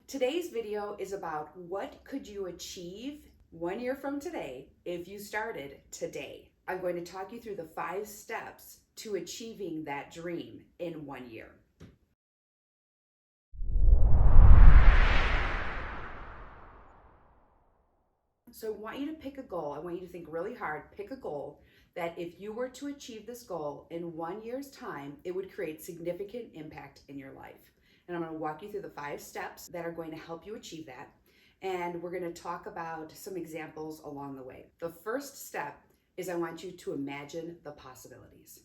Today's video is about what could you achieve 1 year from today if you started today. I'm going to talk you through the 5 steps to achieving that dream in 1 year. So I want you to pick a goal. I want you to think really hard, pick a goal that if you were to achieve this goal in 1 year's time, it would create significant impact in your life. And I'm going to walk you through the 5 steps that are going to help you achieve that. And we're going to talk about some examples along the way. The first step is I want you to imagine the possibilities.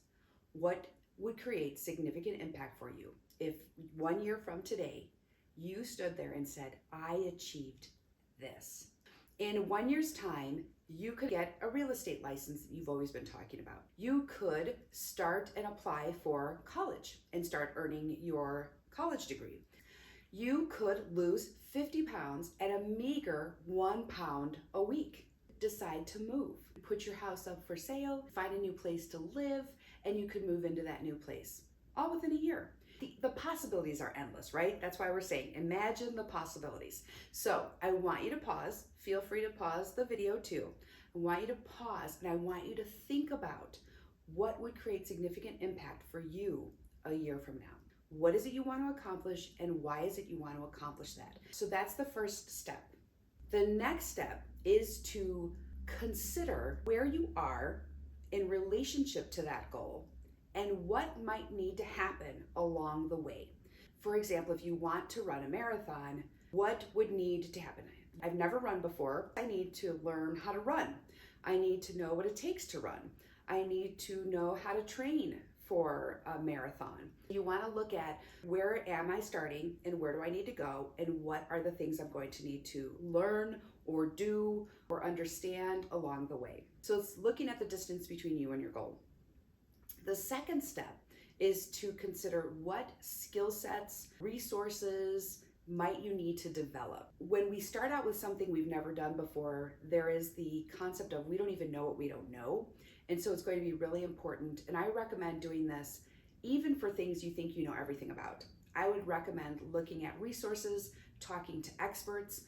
What would create significant impact for you if 1 year from today, you stood there and said, I achieved this? In 1 year's time, you could get a real estate license that you've always been talking about. You could start and apply for college and start earning your college degree. You could lose 50 pounds at a meager 1 pound a week. Decide to move. Put your house up for sale, find a new place to live, and you could move into that new place all within a year. The possibilities are endless, right? That's why we're saying imagine the possibilities. So I want you to pause. Feel free to pause the video too. I want you to pause and I want you to think about what would create significant impact for you a year from now. What is it you want to accomplish and why is it you want to accomplish that? So that's the first step. The next step is to consider where you are in relationship to that goal and what might need to happen along the way. For example, if you want to run a marathon, what would need to happen? I've never run before. I need to learn how to run. I need to know what it takes to run. I need to know how to train for a marathon. You want to look at where am I starting and where do I need to go and what are the things I'm going to need to learn or do or understand along the way. So it's looking at the distance between you and your goal. The second step is to consider what skill sets, resources might you need to develop. When we start out with something we've never done before, there is the concept of we don't even know what we don't know. And so it's going to be really important. And I recommend doing this even for things you think you know everything about. I would recommend looking at resources, talking to experts,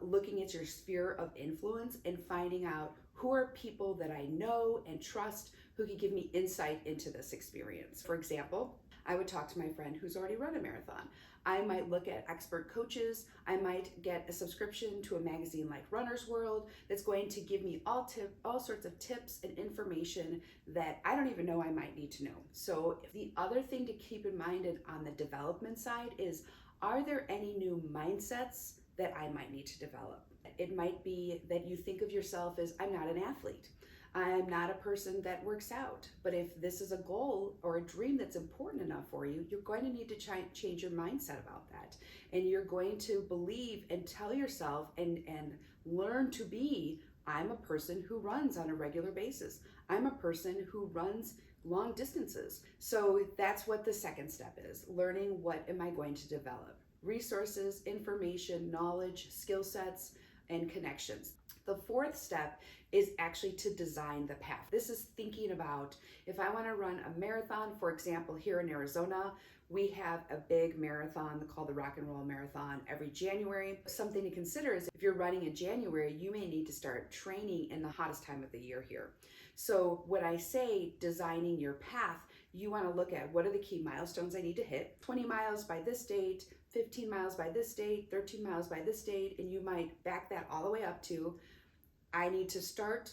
looking at your sphere of influence and finding out who are people that I know and trust who can give me insight into this experience. For example, I would talk to my friend who's already run a marathon. I might look at expert coaches. I might get a subscription to a magazine like Runner's World that's going to give me all sorts of tips and information that I don't even know I might need to know. So the other thing to keep in mind on the development side is, are there any new mindsets that I might need to develop? It might be that you think of yourself as, I'm not an athlete. I'm not a person that works out. But if this is a goal or a dream that's important enough for you, you're going to need to change your mindset about that. And you're going to believe and tell yourself and learn to be, I'm a person who runs on a regular basis. I'm a person who runs long distances. So that's what the second step is, learning what am I going to develop. Resources, information, knowledge, skill sets, and connections. The fourth step is actually to design the path. This is thinking about if I want to run a marathon, for example, here in Arizona, we have a big marathon called the Rock and Roll Marathon every January. Something to consider is if you're running in January, you may need to start training in the hottest time of the year here. So when I say designing your path, you want to look at what are the key milestones I need to hit. 20 miles by this date, 15 miles by this date, 13 miles by this date, and you might back that all the way up to I need to start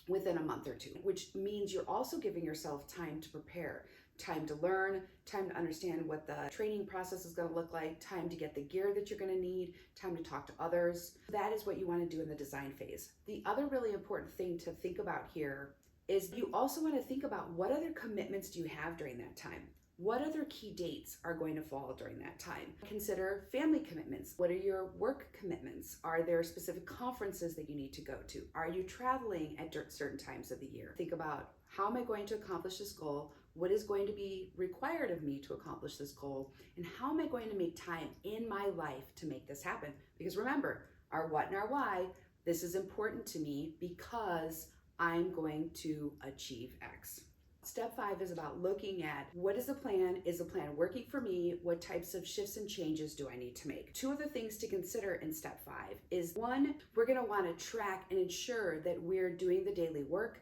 within a month or two, which means you're also giving yourself time to prepare, time to learn, time to understand what the training process is going to look like, time to get the gear that you're going to need, time to talk to others. That is what you want to do in the design phase. The other really important thing to think about here is you also want to think about what other commitments do you have during that time. What other key dates are going to fall during that time? Consider family commitments. What are your work commitments? Are there specific conferences that you need to go to? Are you traveling at certain times of the year? Think about, how am I going to accomplish this goal? What is going to be required of me to accomplish this goal? And how am I going to make time in my life to make this happen? Because remember, our what and our why, this is important to me because I'm going to achieve X. Step 5 is about looking at what is the plan? Is the plan working for me? What types of shifts and changes do I need to make? Two other things to consider in step 5 is one, we're going to want to track and ensure that we're doing the daily work.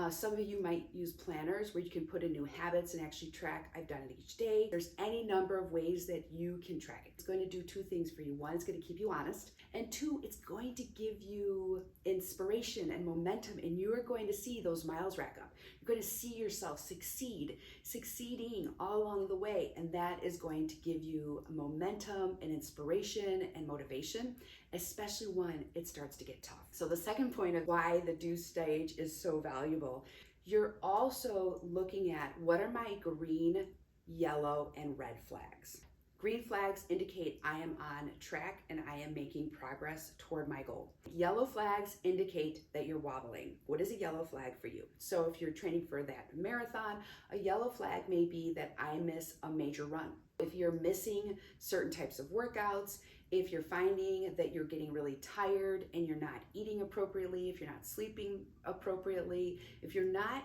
Some of you might use planners where you can put in new habits and actually track, I've done it each day. There's any number of ways that you can track it. It's going to do two things for you. One, it's going to keep you honest. And two, it's going to give you inspiration and momentum, and you are going to see those miles rack up. You're going to see yourself succeeding all along the way, and that is going to give you momentum and inspiration and motivation, especially when it starts to get tough. So the second point of why the do stage is so valuable, you're also looking at what are my green, yellow, and red flags. Green flags indicate I am on track and I am making progress toward my goal. Yellow flags indicate that you're wobbling. What is a yellow flag for you? So if you're training for that marathon, a yellow flag may be that I miss a major run. If you're missing certain types of workouts, if you're finding that you're getting really tired and you're not eating appropriately, if you're not sleeping appropriately, if you're not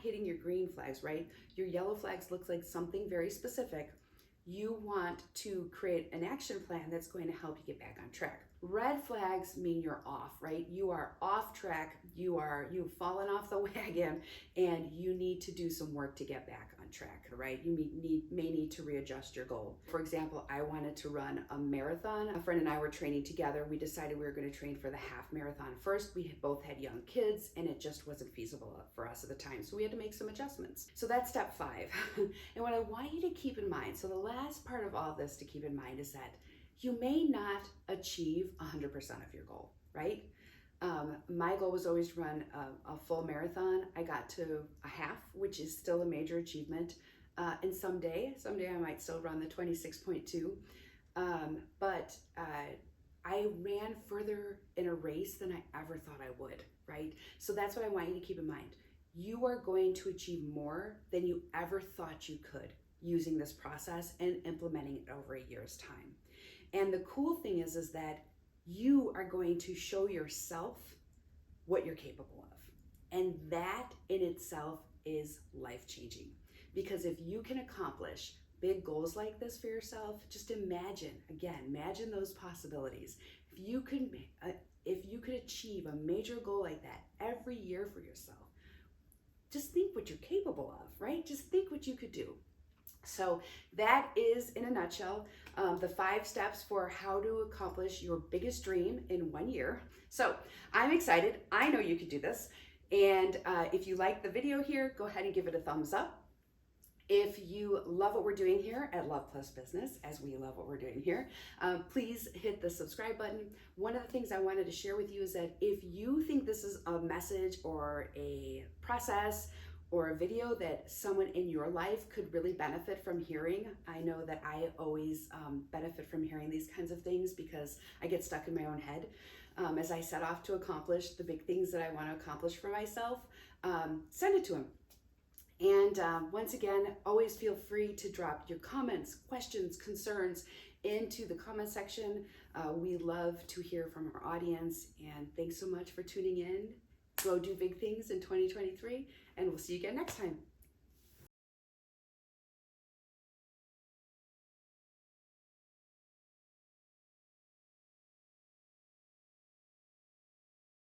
hitting your green flags, right? Your yellow flags look like something very specific. You want to create an action plan that's going to help you get back on track. Red flags mean you're off, right? You are off track. You've fallen off the wagon, and you need to do some work to get back on track, right? You may need to readjust your goal. For example, I wanted to run a marathon. A friend and I were training together. We decided we were going to train for the half marathon first. We both had young kids, and it just wasn't feasible for us at the time. So we had to make some adjustments. So that's step 5. And what I want you to keep in mind, so the last part of all this to keep in mind is that you may not achieve 100% of your goal, right? My goal was always to run a full marathon. I got to a half, which is still a major achievement. And someday I might still run the 26.2. But I ran further in a race than I ever thought I would, right? So that's what I want you to keep in mind. You are going to achieve more than you ever thought you could using this process and implementing it over a year's time. And the cool thing is that you are going to show yourself what you're capable of. And that in itself is life-changing. Because if you can accomplish big goals like this for yourself, just imagine those possibilities. If you could achieve a major goal like that every year for yourself, just think what you're capable of, right? Just think what you could do. So that is, in a nutshell, the 5 steps for how to accomplish your biggest dream in 1 year. So I'm excited. I know you could do this. And if you like the video here, go ahead and give it a thumbs up. If you love what we're doing here at Love Plus Business, as we love what we're doing here, please hit the subscribe button. One of the things I wanted to share with you is that if you think this is a message or a process or a video that someone in your life could really benefit from hearing, I know that I always benefit from hearing these kinds of things because I get stuck in my own head. As I set off to accomplish the big things that I want to accomplish for myself, send it to them. And once again, always feel free to drop your comments, questions, concerns into the comment section. We love to hear from our audience, and thanks so much for tuning in. Go do big things in 2023, and we'll see you again next time.